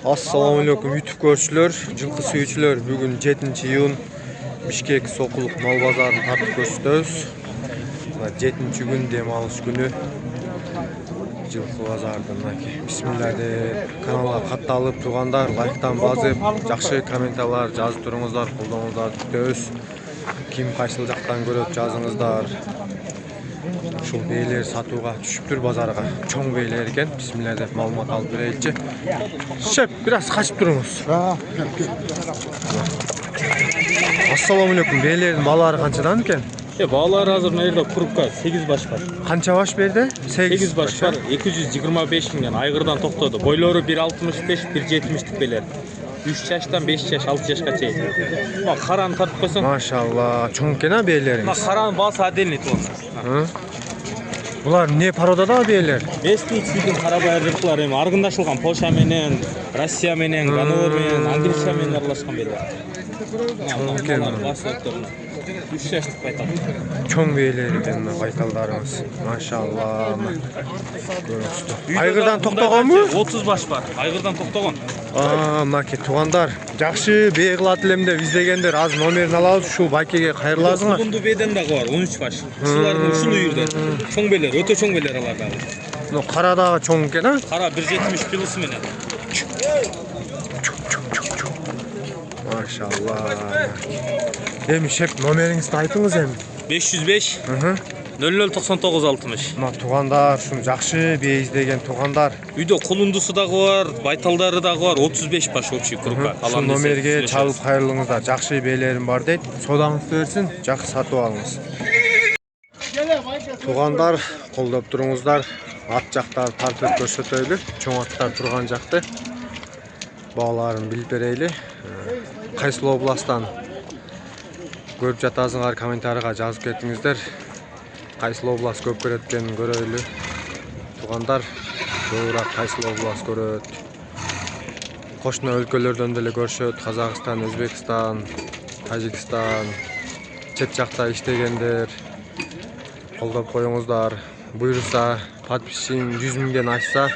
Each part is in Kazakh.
Assalamu alaikum YouTube görüşçüler, жылқы сүйүүчүлөр. Бүгүн 7-iyun Бишкек Сокулук мал базарын тартып көрсөтөбүз. 7-күн дем алыш күнү. Жылқы базардан аке. Бисмилlah деп каналга катталып тургандар, лайктан басып, жакшы комментариялар жазып туруңуздар, колдооңуздарды күтөбүз. Ким кайсыл жактан көрөт жазыңыздар. Ушул бейлер сатууга түшүптүр базарга. Чоң бейлер экен. Бисмилlah деп маалымат алып берейинчи. Шеп, бираз качып туруңуз. Ассаламу алейкум. Бейлердин балары канчадан экен? Балары азыр мына жерде крупка 8 баш бар. Канча баш берди? 8 баш бар. 225 миңден айгырдан токтоду. Бойлору 1.65, 1.70 бейлер. 3 жаштан 5 жаш, 6 жашка чейин. Бак караны тартып койсоң. Машалла, чоң экен а бейлериңиз. Бак каранын баасы отдельный болот. Булар не породада бейлер? Местный типин карабай жыркылар эми аргындашылган Польша менен, Россия менен, Ганновер менен, Англия менен аралашкан бейлер. Чоң экен. 3 жаштык байтал. Чоң бейлер экен байталдарыңыз. Машалла. Айгырдан токтогонбу? 30 баш бар. Айгырдан токтогон. Мынакей туугандар, жакшы бей кылат элем деп издегендер аз номерин алабыз. Ушул байкеге кайрыласыңар. Кулунду беден дагы бар, 13 баш. Ушулардын ушул үйүрдөн. Чоң бейлер, өтө чоң бейлер алар дагы. Ну кара дагы чоң экен а? Кара 1.70 килосы менен. Машалла. Эми шеп номериңизди айтыңыз эми. 505 009960. Мына туугандар, ушун жакшы бей издеген туугандар. Үйдө кулундусу дагы бар, байталдары дагы бар, 35 баш общий группа. Ушул номерге чалып кайрылыңыздар. Жакшы бейлерим бар дейт. Содаңызды берсин, жакшы сатып алыңыз. Туугандар, колдоп туруңуздар. Ат жактарды тартып көрсөтөйлү. Чоң аттар турган жакты. Бааларын билип берейли. Кайсыл областтан көрүп жатасыңар, комментарийга жазып кетиңиздер. Кайсыл област көп көрөт экенин көрөйлү. Туугандар, көбүрөөк кайсыл област көрөт. Кошуна өлкөлөрдөн деле көрүшөт. Казакстан, Өзбекстан, Тажикстан, чет жакта иштегендер. Колдоп коюңуздар. Буйруса, подписчиң 100 миңден ашса,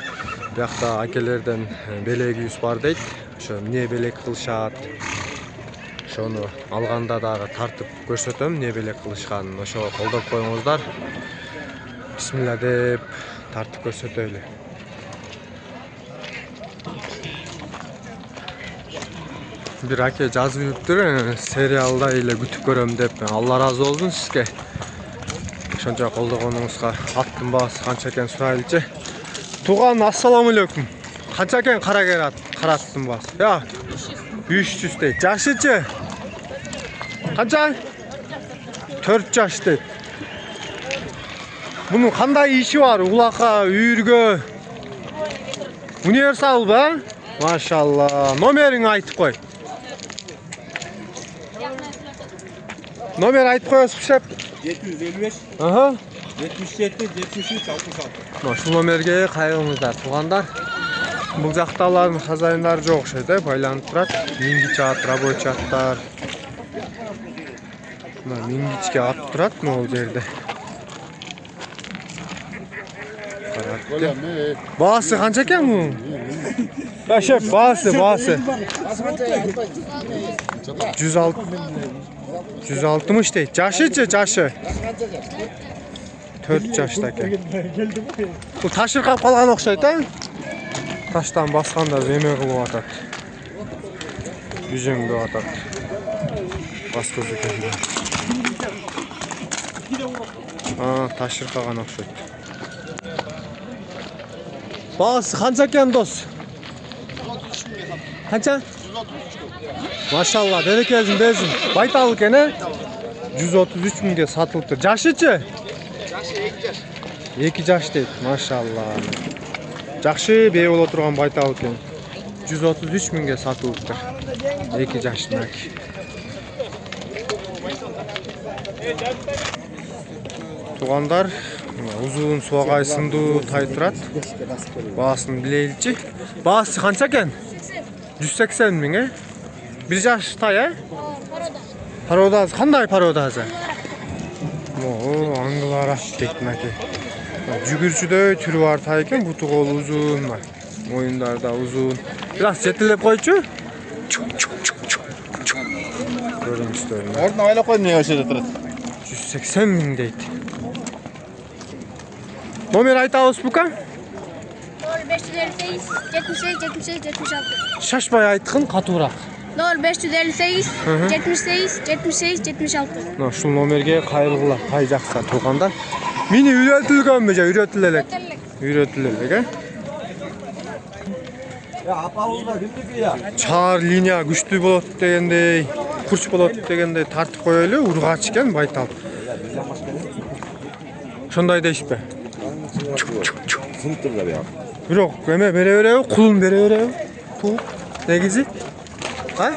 биякта акелерден белегибиз бар дейт. Ошо эмне белек кылышат. Ошону алганда дагы тартып көрсөтөм, эмне белек кылышканын. Ошого колдоп коюңуздар. Бисмилlah деп тартып көрсөтөйлү. Бир аке жазып жүрүптүр, сериалда эле күтүп көрөм деп. Алла ыраазы болсун сизге. Ошончо колдогонуңузга аттын баасы канча экен сурайлычы. Тууган, ассаламу алейкум. Канча экен караттын баасы? Я, 300 дейт. Жашычы? Канча? 4 жаш дейт. Мунун кандай иши бар? Улакка, үйүргө. Универсал ба? Машалла. Номериңди айтып кой. Номер айтып коесузбу шеп? 755 77 73 66. Ушул номерге кайрылыңыздар туугандар. Бул жакталардын хозяиндары жок окшойт, байланып турат. Мингич ат, рабочий аттар. Мына мингичке ат турат могул жерде. Баасы канча экен бунун? Шеп, баасы. 160 дейт. Жашычы, жашы. 4 жашта экен. Бул ташыркап калган окшойт, Таштан басканда эме кылып атат. Үзөңдөп атат. Бас көз экен. Ташыркаган окшойт. Баасы канча экен дос? Канча? Машалла, берекесин берсин. Байтал экен, 133 миңге сатылыптыр. Жашычы? Жашы 2 жаш. 2 жаш дейт. Машалла. Жакшы бей боло турган байтал экен. 133 миңге сатылыптыр. 2 жаштан. Туугандар, узун суагай сындуу тай турат. Баасын билейличи. Баасы канча экен? 180 миң, 1 жаш тай, Пародасы, кандай пародасы? Аңгылар ат дейт мынакей. Жүгүрчүдөй түрү бар тай экен, буту колу узун. Oyunlar da uzun. Biraz çetilip koyçu. Görünüşlerini. Orada öyle koy niye aşırı tırıt? 180 bin deydi. Nomer aytабыз bukan? 0558 78 78 76. Şaşmay aytqın qatуураак. 0558 78 78 76. Мына ушул номерге кайрылгыла, кай жакса туугандар. Мени үйрөтүлгөнбү же, үйрөтүлө элек. Үйрөтүлө элек, Ya apağızda kimdiki ya? Чаар линия күчтүү болот дегендей, курч болот дегендей тартып коелу, ургач экен байтал. Ошондой дейишпи? Sınıftırlar ya. Бирок эме бере береби, кулун бере береби? Тууп, негизи? Ha?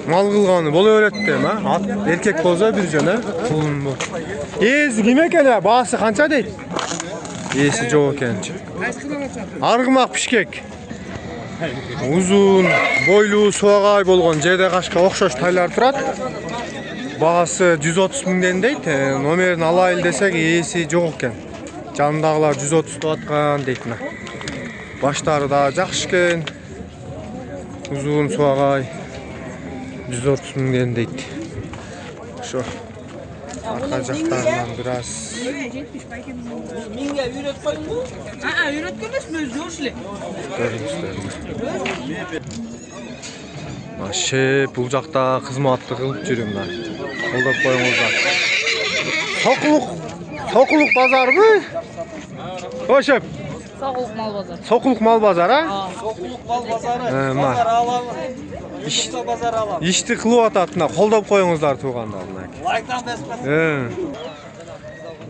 Mal kılganı bol öğrettim ha. At erkek bolsa bir jana kulun bu. Ezi kim eken ya? Bağısı kança deydi? Esi жоқ eкен. Argımak pişkek. Uzun, boylu, suagay bolgon жерде кашка окшош тайлар турат. Бағасы 130 миңден дейт. Номерин алайын десек ээси жок экен. Жанындагылар 130 деп аткан дейт мына. Баштары да жакшы экен. Uzun suagay 130 миңден дейт. Ошо арка жактарынан biraz Minge üret koyun mu? Aa üret kömüş mü? Zorşle. Шеп бул жакта кызматты кылып жүрүм да. Колдоп коюңуздар. Сокулук базарбы? О шеп. Soğuk mal bazar. Сокулук мал базар, а? Sokuluk mal pazarı. Ma. Pazar alalım. İşte pazar alalım. Ишти кылып ататына колдоп коюңуздар туугандар. Like'dan besmez.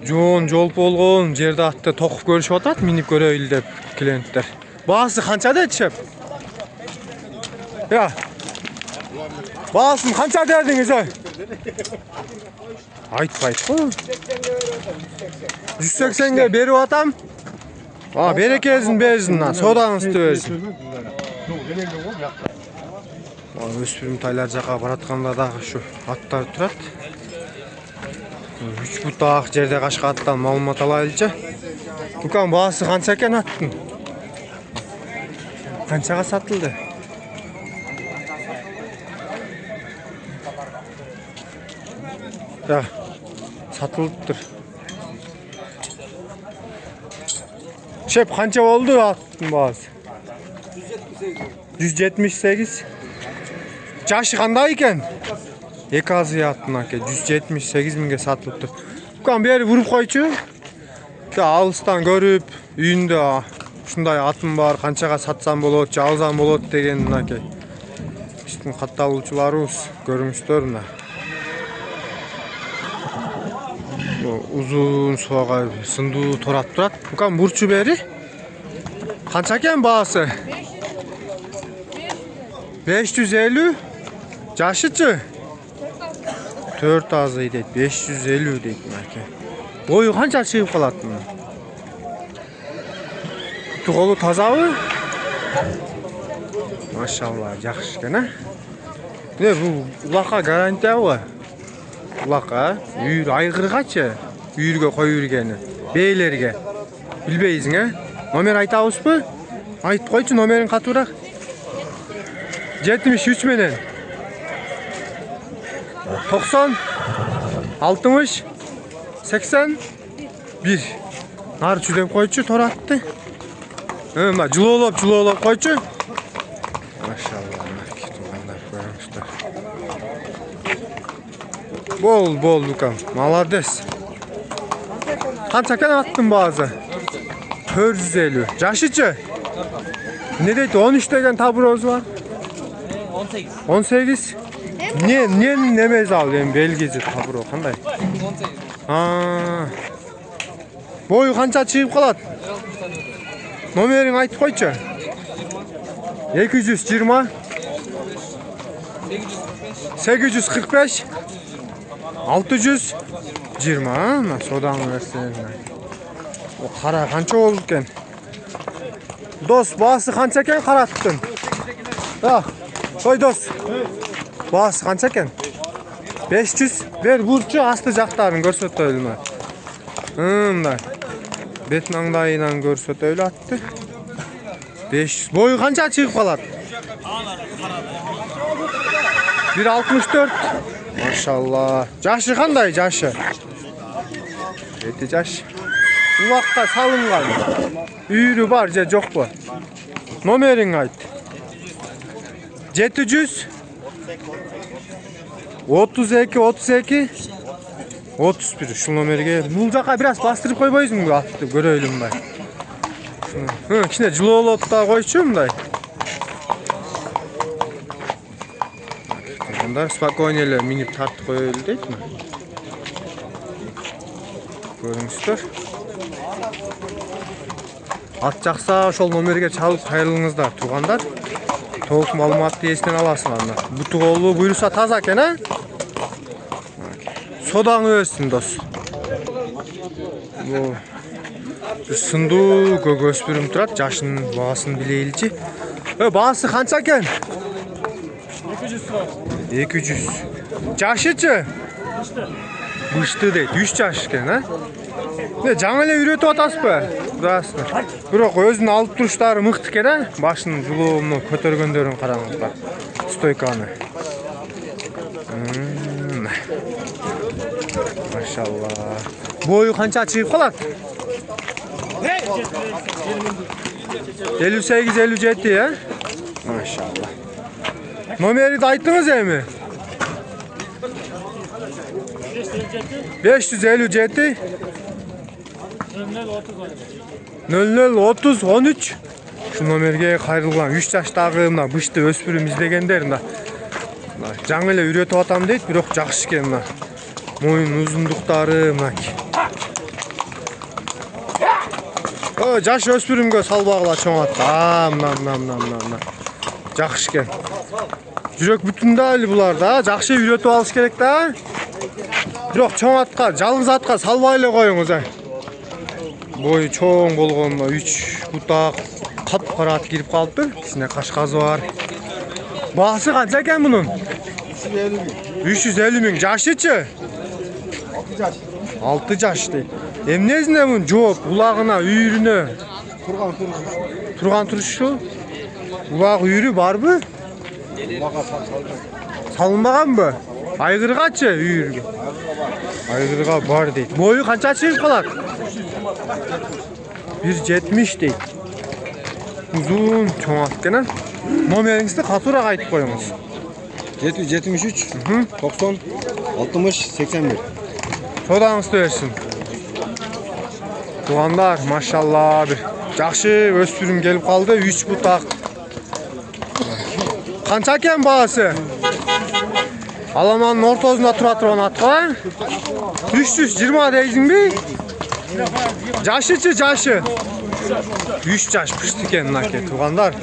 Жоон жол болгон жерде атты токуп көрүшүп атат, минип көрөйлү деп клиенттер. Баасы канча дейт шеп? Я. Баасын канча дедиңиз ой? Айтпайт го. 180ге берип атам. Берекесин берсин, содаңызды берсин. Өспүрүм тайлар жака баратканда дагы ушу аттар турат. 3 бутак жерде кашка аттан маалымат алайлычы. Дукан баасы канча экен аттын? Канчага сатылды? Ya, satılıptır. Şep kança oldu attın bazı? 178. Jaşı kanday iken? Eki azı attın ake. 178 minge satılıptır. Bukan bir yeri vurup koyçu. Alıstan görüp, үйүндө ушундай атым бар, канчага сатсам болот, алсам болот деген ake. Биздин катталуучуларыбыз көрүңүздөр мына. Uzun suagay sындуу torap турат. Bukan burçu beri. Kança eken baası? 550. Jaşıçı? 4 azı deyt. 550 deyt ake. Boyu kança çıkıp kalat mı? Kolu тазабы? Maşallah, жақсы екен, а? Не, бұл улаққа гарантия ба? Улаққа, үйір айғырғачы? Үйірге қой үргені, бейлерге. Білбейсің, а? Номер айтабыз бы? Айтып қойчу номерин қатурақ. 73 менен 90 60 81. Нар чүдеп қойчу торатты. Жылоолоп қойчу. Машалла, кетугандар көрүңүздөр. Бол, Лукам, молодец. Канча экен аттын баасы? 450. Жашычы? Не дейт, 13 деген табырооз бар? 18. 18? Не немез ал, белгиси табыроо кандай? 18. Бою канча чыгып калат? Номерин айтып койчу. 220 845 620. Содан берсең. О кара канча болду экен? Дос, баасы канча экен караттын? Кой дос. Баасы канча экен? 500. Бер бурчу асты жактарын көрсөтөлү мына. Мындай. Bet mangdayынан көрсөтөлү attı. 500. Boyu kança çıkıp kalat? 1.64. Maşallah. Jaşı kanday jaşı? 7 jaş. Ulakta salıngan. Üyrü var je jok bu. Nomerin ayt. 700 32 32 31 şu nomerge. Bul jaka biraz bastırıp koyboysуң atты көрөйлүм бай. Кичине жылоолоп да койчу мындай. Мындай спокойно эле минип тартып коелу дейт ми? Көрүңүздөр. Ат жакса ошол номерге чалып кайрылыңыздар туугандар. Толук маалыматты эстен аласыңар мына. Буту колу буйруса таза экен, а? Содаң өссүн дос. Бу сындуу көк өспүрүм турат, жашынын баасын билейличи. Баасы канча экен? 200. Жашычы? Бышты дейт, 3 жаш экен, а? Жаңы эле үйрөтүп атасызбы? Дурасызбы? Бирок өзүнүн алып туруштары мыкты экен, а? Башынын жулууну көтөргөндөрүн караңыздар. Стойканы. Maşallah. Boyu kança çıkıp kalat? 58 57 ya. Maşallah. Numeri de ayttınız mi? 557 0030 13. Şu numerge kayrılgan 3 yaştagı mına bышты өспүрүм издегендер мына. Жаңы эле үйрөтүп атам дейт, бирок жакшы экен мына. Moyun uzunduktары мынаки. Жаш өспүрүмгө салбагыла чоң атты. Мына. Жакшы экен. Жүрөк бүтүндө эле булар да, жакшы үйрөтүп алыш керек да. Бирок чоң атка, жалгыз атка салбай эле коюңуз. Бою чоң болгону 3 бутак кап-кара ат кирип калыптыр. Кичине кашказы бар. Баасы канча экен мунун? 350 миң. Жашычы? 6 жаш дейт. Эмнесине мун жооп, улагына, үйүрүнө? Турган турушу? Улак үйүрү барбы? Салынбаганбы? Айгыргачы үйүргө? Айгырга бар дейт. Бою канча чыгып калат? 1.70 дейт. Uzun çoğun at eкен. Номериңизди катуураак айтып коюңуз. 773 90 60 81. Sodağınızda versin. Tuğanlar maşallah bir жақсы өспүрүм келип калды. 3 бутак. Канча экен баасы? Аламанын ортосунда тура турган атка 320 дейсиңби? Жашычы жашы? 3 жаш пышты экен мынаке туғандар.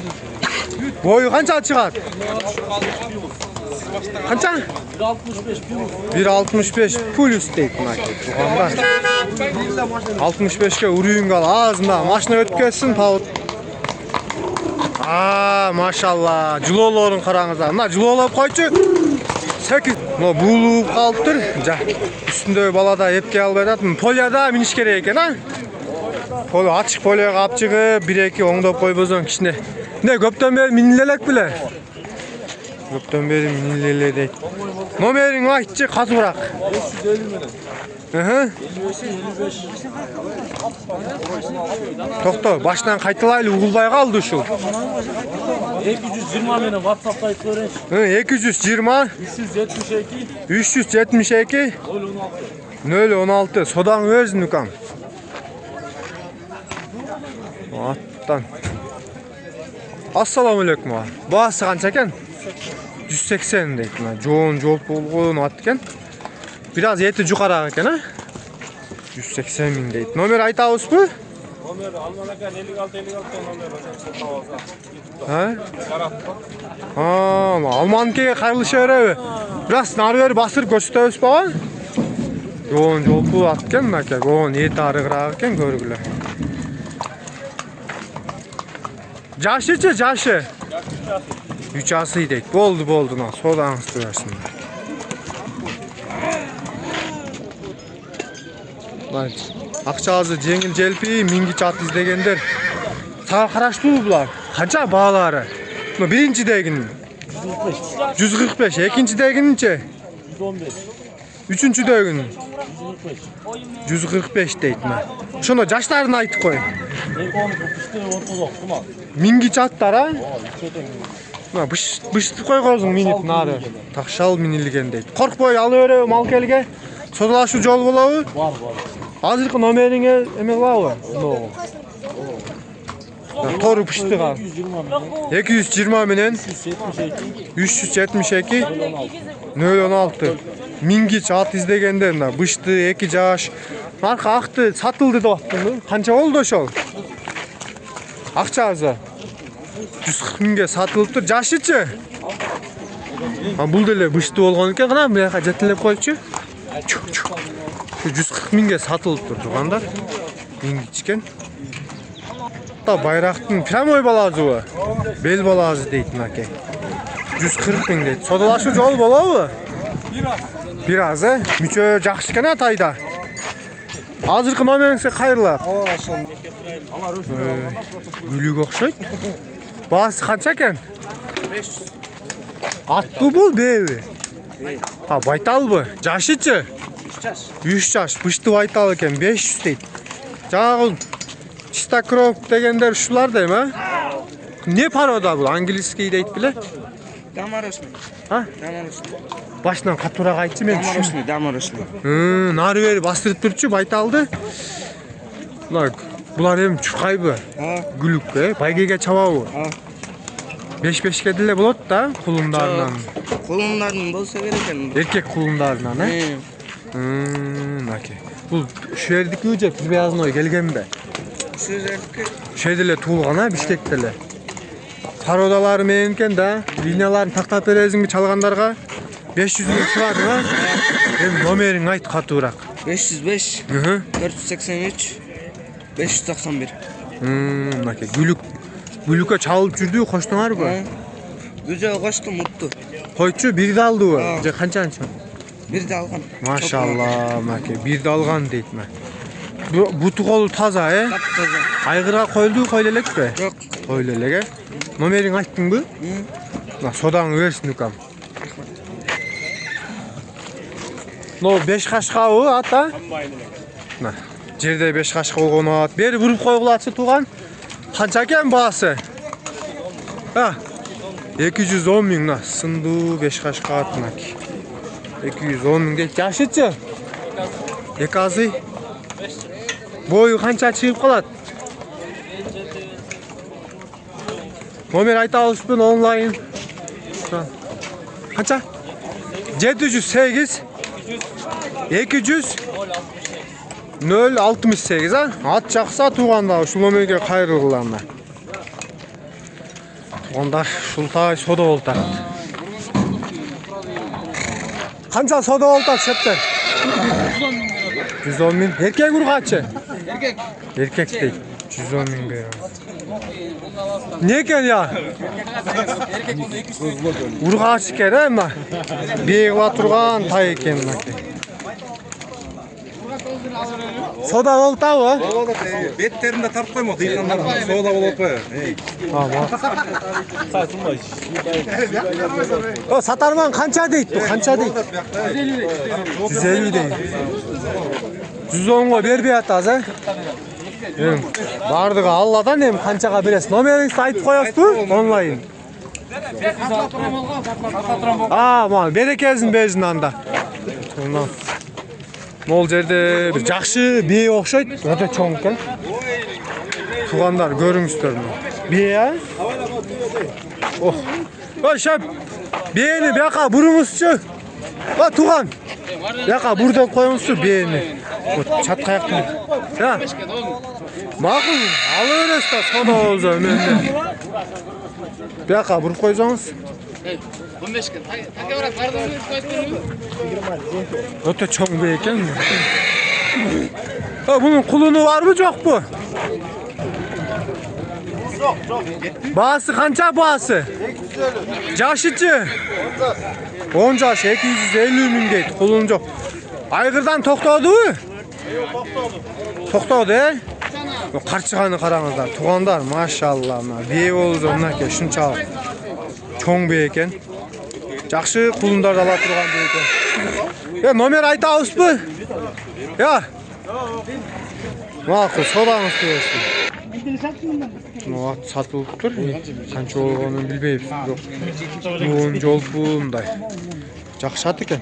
Бою канча чыгат? Канча? 1.65 плюс дейт мынаке туғандар. 65ке урүйүнгө ал азында машина өтүп кетсин табыт. Машалла, жылоолорун караңыздар. Мына жылоолоп койчу. 8. Мына буулуп калыптыр. Үстүндө балада эпке албай атат. Полияда миниш керек экен, а? Поле ачык полега алып чыгып, 1-2 оңдоп койбосоң кичине. Эмне көптөн бери минилелек беле? Көптөн бери минилеле дейт. Номериң айтчы катуураак. 550 55. Токто, башынан кайтылайлы угулбай калды ушул. 220 менен WhatsApp'ta айтып берейинчи. 220 372 016 Содаң өзүнүкаң. Аттан. Ассаламу алейкум. Баасы канча экен? 180 дейт. Жоон жооп болгон ат экен. Biraz eti жукараак экен, а? 180 миң дейт. Номер айтабызбы? Номер Алманака 56 номер Алманыкеге кайрылыша береби? Biraz нары бери басырып көрсөтөбүз баба? Жоон жолпу ат экен мынаке. Жоон эти арыгыраак экен көргүлө. Жашычы, жашы? 3 жасы дейт. Болду, мына содаңызды берсин. Right. Акчасы жеңил желпи, минги чат издегендер. Сага караштуу булар. Канча баалары? Мына биринчидегинин 145, экинчидегининчи 115. үчүнчүдөгүн 145 дейт мына. Ошондо жаштарын айтып кой. Эки оны күпүштө ортодок кумак. Минги чаттар а? Мына быштып койгонсуң минип нары. Такшал минилген дейт. Коркпой алып береби малкелге. Содалашуу жол болобу? Бар. Азыркы номериңе эме кылабы? Тору пыштыга 220 менен 372 016 Мингич ат издегендер мына бышты 2 жаш. Арка акты сатылды деп аттыңбы? Канча болду ошол? Акчасы 140 миңге сатылыптыр. Жашычы? Бул деле бышты болгон экен, кана буяка жетелеп койчу. 140 миңге сатылыптыр тугандар. Мингичкен. Та байрактын прямой балазыбы? Бел балазы дейт мынакей. 140 миң дейт. Содалашуу жол болобу? Бир аз, мүчө жакшы экен тайда. Азыркы номериңизге кайрылат. Гүлүк окшойт. Баасы канча экен? 500. Аттуу бул беби? Байталбы? Жашычы? 3 жаш. Бышты байтал экен 500 дейт. Жагы чистокров дегендер ушулар дейм, а? Не порода бул? Английский дейт беле? Доморощный. А? Доморощный. Башынан катуураак айтчы мен. Доморощный. Нары бери бастырып турчу байталды. Булар эми чуркайбы? Гүлүк, байгеге чабабы? 5-5ке деле болот да, кулундарынан. Кулундардын болсо керек экен. Эркек кулундарынан, Наке. Бул шердикүү же привязной келгенби? Шерде эле туулган, а, Бишкекте эле. Пародалары менен экен да, линияларын тактап бересиңби чалгандарга? 500 миң сурадың, а? Эми номериң айт катуураак. 505 483 591. Наке. Гүлүккө чалып жүрдү, коштуңарбы? Күзө коштум, утту. Койчу бирди алдыбы? Же канчанчы? Бирди алган. Машалла, маке, бирди алган дейт ме. Буту колу таза, Таза. Айгырга койлду, койло элекпи? Жок. Койло элек, Номериң айттыңбы? Содаңы берсин укам. Но 5 кашкабы ата? Жерде 5 кашка болгон ат. Бери буруп койгулачы туган. Канча экен баасы? 210 миң, сындуу 5 кашка ат мынаки. 210 миң дейт. Жашычы? Эказы? Бою канча чыгып калат? Номер айта алышпын онлайн. Канча? 708 200 068, а? Ат жакса туганда ушул номерге кайрылгыларына. Тугандар ушултай сода болтат. Канча сода болтат шептер? 110 миң. Эркек ургачы? Эркек дейт. 110 миңге. Не экен я? Ургач экен, эми. Бегила турган тай экен мынакей. Сода болтабы? Беттеринде тартып коймок дыйкандар. Сода болот. Сатарман канча дейт? Канча дейт? 150 дейт. 110го бербей атасыз, Бардыгы Алладан эми канчага бересиз? Номериңизди айтып коесузбу? Онлайн. Берекесин берсин анда. Мол жерде бир жакшы бээ окшойт, өтө чоң экен. Тугандар көрүңүздөр. Бээ, Ой, шеп. Бээни бияка буруңузчу. Туган. Бияка бур деп коюңузчу бээни. Чатка жактан. Макул, алып бересиз да сода болсо менде. Бияка буруп койсоңуз. 15 ке. Таке барат, бардыңыз койдуңузбу? Өтө чоң бээ экен. Bunun kulunu var mı jokпу? Жоқ. Baası kança baası? 250. Yaşıcı? 10 yaş 250 min deydi. Kulun жоқ. Aygırdan toxtadı mı? Yok, toxtadı. Тоқтады, қарчығаны қараңыздар. Туғандар, машалла. Бие болды, мынакей, шыншалық. Чоң бие екен. Жақсы құлындар ала тұрған бие екен. Номер айтамыз ба? Мақұл, содаңыз көресін. Ат сатылып тұр. Қанша болғанын білмейміз. Буын жол буындай. Жақсы ат екен.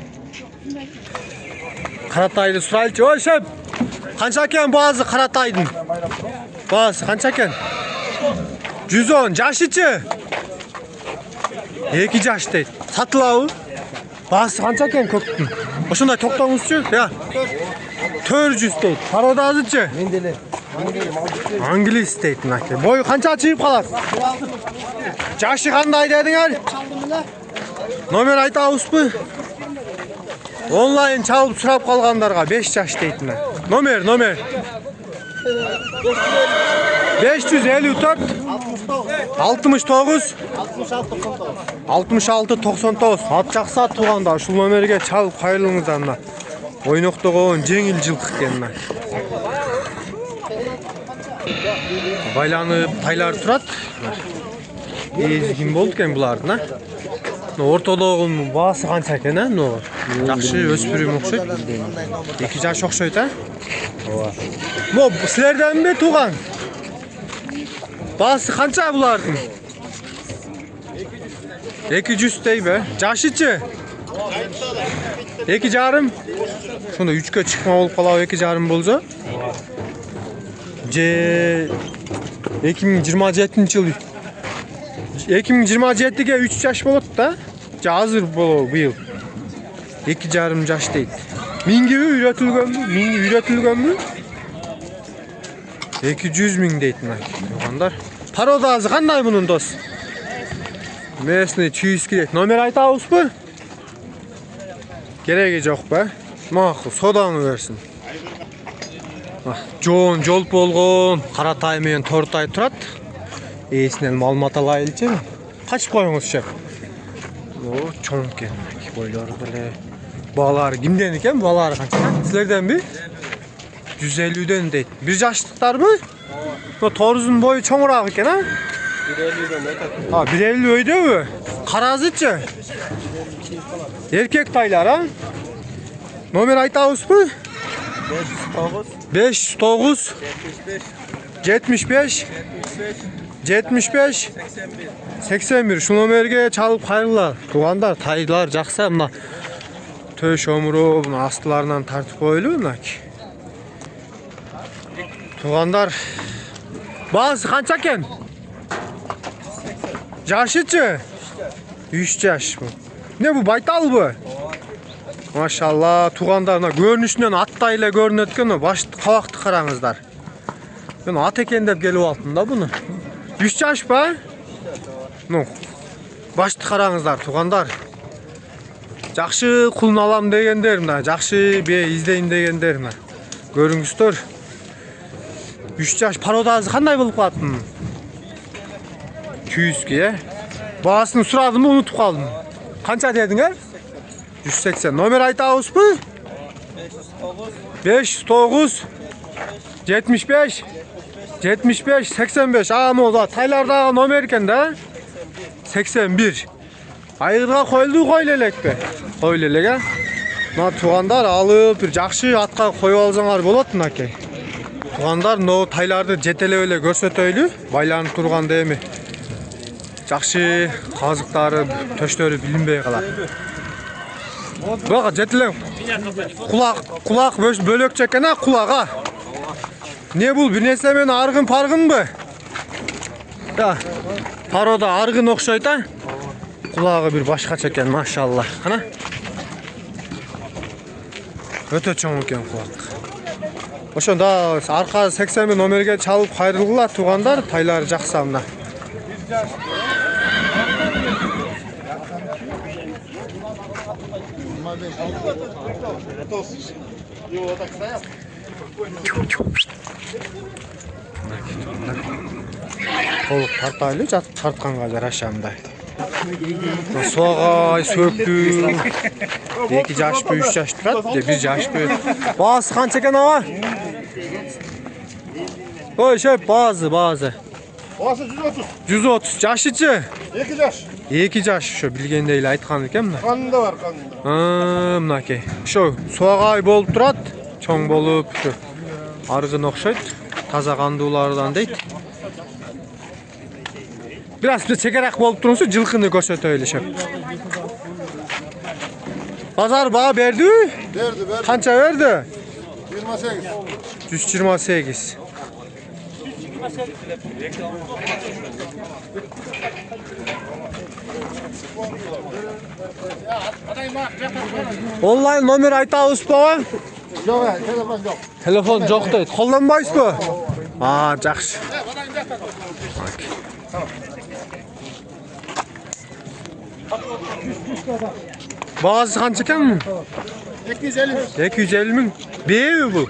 Қаратайды сұрайлы. Ой, шеп! Қанша екен базы Қаратайдың? Базы қанша екен? 110. Жашычы? 2 жаш дейді. Сатылауы? Базы қанша екен көптің? Осындай тоқтаңызшы? 400 дейді. Пародазычы? Англис дейді. Бойы қанша чиіп қалады? Жашы қандай дедіңер? Номер айтамыз ба? Онлайн çalıp сұрап қалғандарға 5 жаш дейді. Номер 554 69 66 99. Ат жақсы туғанда шул номерге çalıp қайырлыңыздар. Ойноқтығын жеңіл жылқы екен. Байланып тайлар тұрады. Езгін болды екен бұлардың. Орталығын басы қанша екен, жақсы өспірім оқшайды. 2 жаш оқшайды. Сілерден бе туған? Басы қанша бұлардың? 200 дей бе? Жашычы? 2 жарым? Сонда 3-ке шықма болып қалау 2 жарым болса? 2027 жыл 2027-ге 3 жаш болады да? Hazır болу быйыл. 2 жарым жаш дейт. Минге үйрөтүлгөн бу? 200 миң дейт тугандар. Пародасы кандай мунун дос? Местный чүйүскү дейт. Номер айтабыз бы? Кереги жок ба? Макул, содаңы берсин. Жоон жол болгон, Каратай менен Тортай турат. Эсинен маалымат алайлычы. Качып коюңуз шеп. Чоң екен, бойлары біле. Балары кімден екен? Балары қанша? Сілерден бе? 150-ден дейді. 1 жаштықтар бі? Торызын бойы чоңырақ екен, а? 150 өйде бі? Қаразычы? Еркек тайлар, а? Номер айтауыз бі? 509 75 75 81. Şu номерге çalıp қайырлар. Туғандар, тайлар жақса, мына төш өмірі, мына астыларынан тартып қойылу, мына. Туғандар, басы қанша кен? Жашычы? 3 жаш бұл. Не бұл, байтал бұл? Машалла, туғандар, көрінішінен аттайлы көрінеді екен, башты қабақты қараңыздар. Мен ат екен деп келіп алдым да бұны. 3 жаш ба? Башты қараңыздар, туғандар. Жақшы құлын алам дегендер, жақшы бе издейін дегендер. Көріңіздер. 3 жаш пародасы қандай болып қалатын? 200-ге, Бағасын сұрадым, ұнытып қалдым. Қанша дедіңер? 180. Номер айтауыз бі? 509 75 75 85. Амолда тайлардағы номер екен да? 81. Айырға қойылды қойлелек бе? Қойлелек, а? Мына туғандар алып бір жақшы атқа қойып алсаңар болады мынакей. Туғандар но тайларды жетелебеле көрсөтөйлү, байланып турганда эми. Жақшы қазықтары, төштөрү билинбей калат. Бага жетелең. Кулак бөлөкчө экен а кулага. Не бул бир нерсе менен аргын паргынбы? Да. Парода аргын окшойт а? Кулагы бир башкача экен, машалла. Кана? Өтө чоң экен кулак. Ошондо арка 80 номерге чалып кайрылгыла тугандар, тайлар жакса мына. Толук тартайлы, жатып тартканга жарашамдай. Соғай, сөктү. 2 жашпы, 3 жаш турат, 1 жашпы. Басы канча экен ага? Oy şep bazı. Oası 130. 130 жашычы? 2 yaş. 2 жаш, ошо билгендей эле айткан экенмин. Kanında var kanında. Мынакей. Ошо суагай болуп турат, чоң болуп, ошо аргын окшойт. Таза кандуулардан дейт. Biraz bir çekerek bolup turunsa жылкыны көрсөтөйлү шеп. Pazar bağı berdi? Verdi. Kança verdi? 28. 128. Online номер айтабызбы? Yok telefon yok. Telefon жоқ дейт. Колдонбайсызбы? Жакшы. Bazı kança eкен? 250. 250 ming. Bebi bu.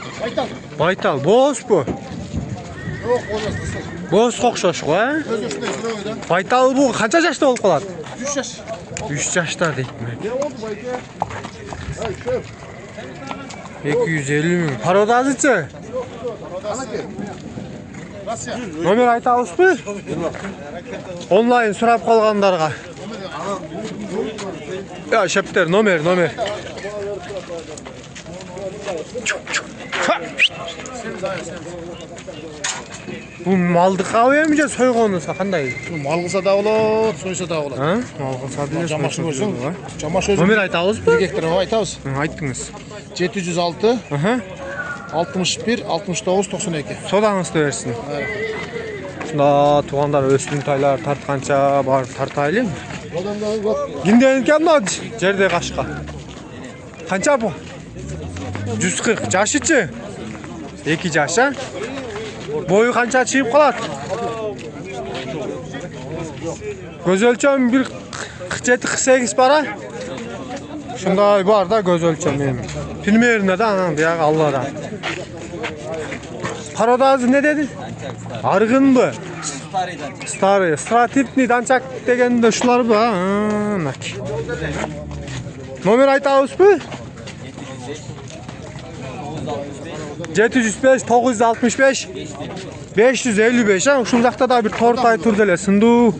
Baytal. Boz bu. Yok olmaz. Boz okşoş go, ha? Öz üstüne sıra Baytal bu kança yaşta olup kalat? 3 yaş. 3 yaşta deytmi. Ne oldu bayke? Ay şöp. 250 ming. Parodazıçı? Nasıl ya? Номер айтабызбы? Онлайн сурап калгандарга. Ya şepter номер. Bu maldı kahveye mi soyğonusa kандай? Malgısa da olur, soysa da olur. Ha? Malgısa bile Çamaşır olsun. Çamaşır Номер айтабызбы? 1 hektar aytабыз. Aytыңыз. 706 Aha. 61 69 92. Sodаңызды берсин. Шунда тугандар өсүм тайлар тартканча бар тартайлы. Odamda bak. Кимден экен мына жерде кашка? Канча бу? 140. Жашычы? 2 жаш, а? Бою канча чыгып калат? Көз өлчөм 147-48 бар, а? Шундай бар да көз өлчөм эми. Примерно да анан бияга Аллада. Пародазы не dedi? Аргынбы? Старый. Стратипный данчак дегенде ушуларбы? Мынакей. Номер айтабызбы? 705 965 555, а? Ушул жакта да бир тортай турду эле, сындуу.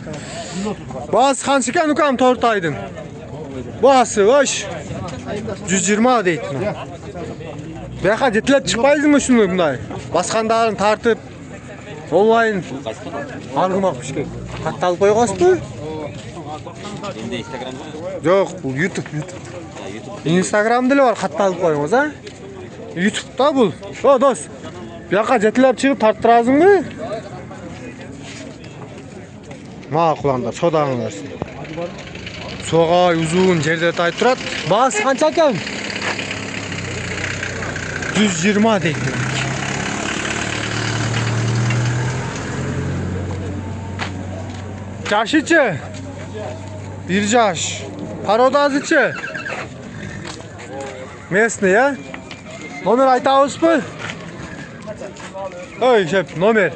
Баасы канча экен укам тортайдын? Баасы ош 120 дейт. Бияка жетилеп чыкпайсыңбы ушуну мындай? Баскандарын тартып онлайн аргымак бишке. Катталып койгонсузбу? Жок, бул YouTube. Instagram деле бар, катталып коюңуз, а? YouTube'da бул. О, дос. Бияка жетилеп чыгып тарттыразыңбы? Макуланда содаңы берсин. Согай узун жерде тай турат. Баасы канча экен? 120 дейт. Жашычы? 1 жаш. Пародазычы? Местный, а? Номер айтабызбы? Ой, шеп, номер.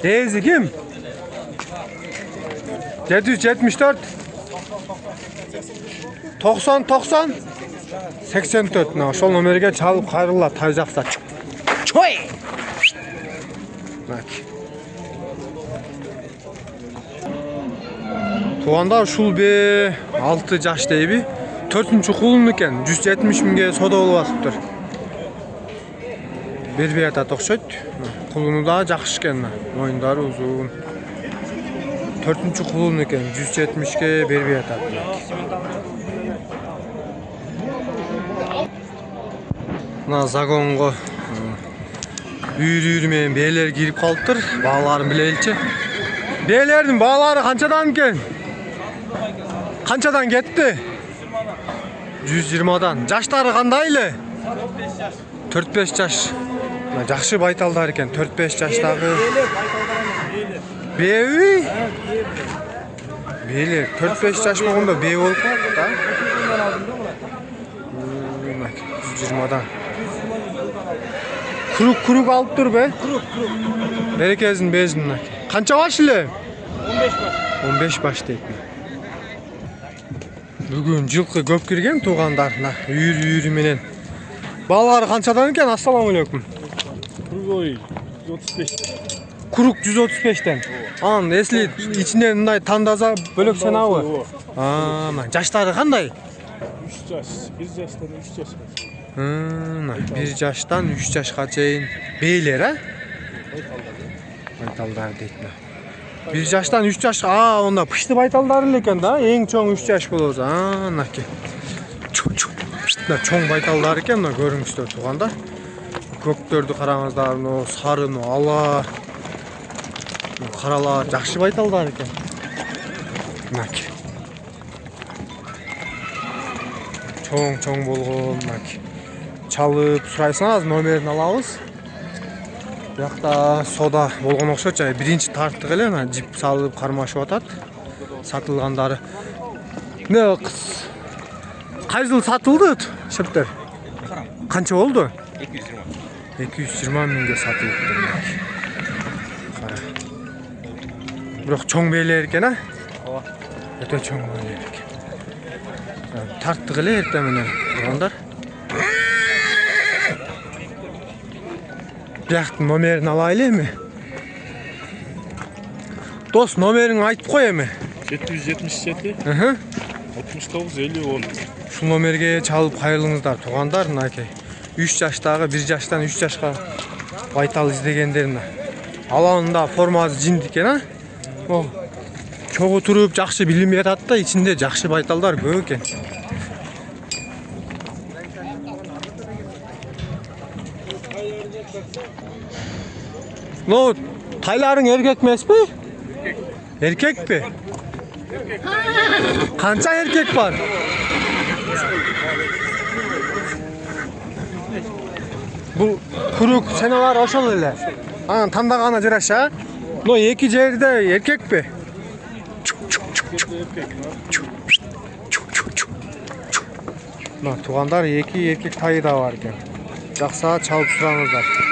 Дейзи ким? 774 90 84. Ошол номерге чалып кайрыла тай жакса. Чой! Туганда ушул бе 6 жаш дейби? 4-кулун экен, 170 миңге сода болуп атыптыр. Бербей атат окшойт. Кулуну да жакшы экен, моюндары узун. 4-кулун экен, 170ге бербей атат. Мына загонго үйрү менен бээлер кирип калыптыр. Бааларын билеличи. Бээлердин баалары канчадан экен? Канчадан кетти? 120дан. Жаштары кандай эле? 4-5 жаш. Жакшы байталдар экен, 4-5 жаштагы. Беби? Бээлер 4-5 жаш болгондо бээ болуп калат да. 120дан. Курук алып тур бе? Курук. Берекесин безин мына. Канча баш эле? 15 баш дейт. Бүгүн жылкы көп кирген туугандарына. Үйрү менен Балалары қаншадан екен? Ассалаумағалейкум. Круговый 135. Курук 135-тен. Анан если içinden мындай тандаза бөлөк санабы? Жаштары кандай? 3 yaş. 1 yaştan 3 yaşa. 1 жаштан 3 жашка чейин бейлер, а? Байталдар дейт. 1 жаштан 3 жаш. Онда пышты байталдар эле экен да. Эң чоң 3 жаш болобу. Наке. Чоң байталдар экен, мына көрүңүздөр туугандар. Көктөрдү караңыздар, мына сары, ала. Каралар, жакшы байталдар экен. Наке. Чоң болгон, наке. Чалып сурайсаңыз номерин алабыз. Бuyakta soda болгон окшойт, жай биринчи тарттык эле, мына жип салып кармашып атат. Сатылгандары. Не кыз? Кай жыл сатылды шептер? Канча болду? 220 миңге сатылыптыр. Кара. Бирок чоң бейлер экен, а? Ооба. Өтө чоң бейлер экен. Тарттык эле эртең менен тургандар. Бияктын номерин алайлы эми. Дос, номериңди айтып кой эми. 777 69 50 10. Ушул номерге чалып кайрылыңыздар туугандар, мынакей. 3 жаштагы 1 жаштан 3 жашка байтал издегендерин. Аланында формасы жинд экен, а? Чогуу туруп жакшы билим берет да, ичинде жакшы байталдар көп экен. No, taylarың erkek emesmi? Erkek mi? Kança erkek var? Bu kuruk seneler oşal ele. Anan tandagana jaraşa. No, iki jerde erkek mi? No, tugandar iki erkek tayı da var ekan. Jaksa çalıp surаңыздар.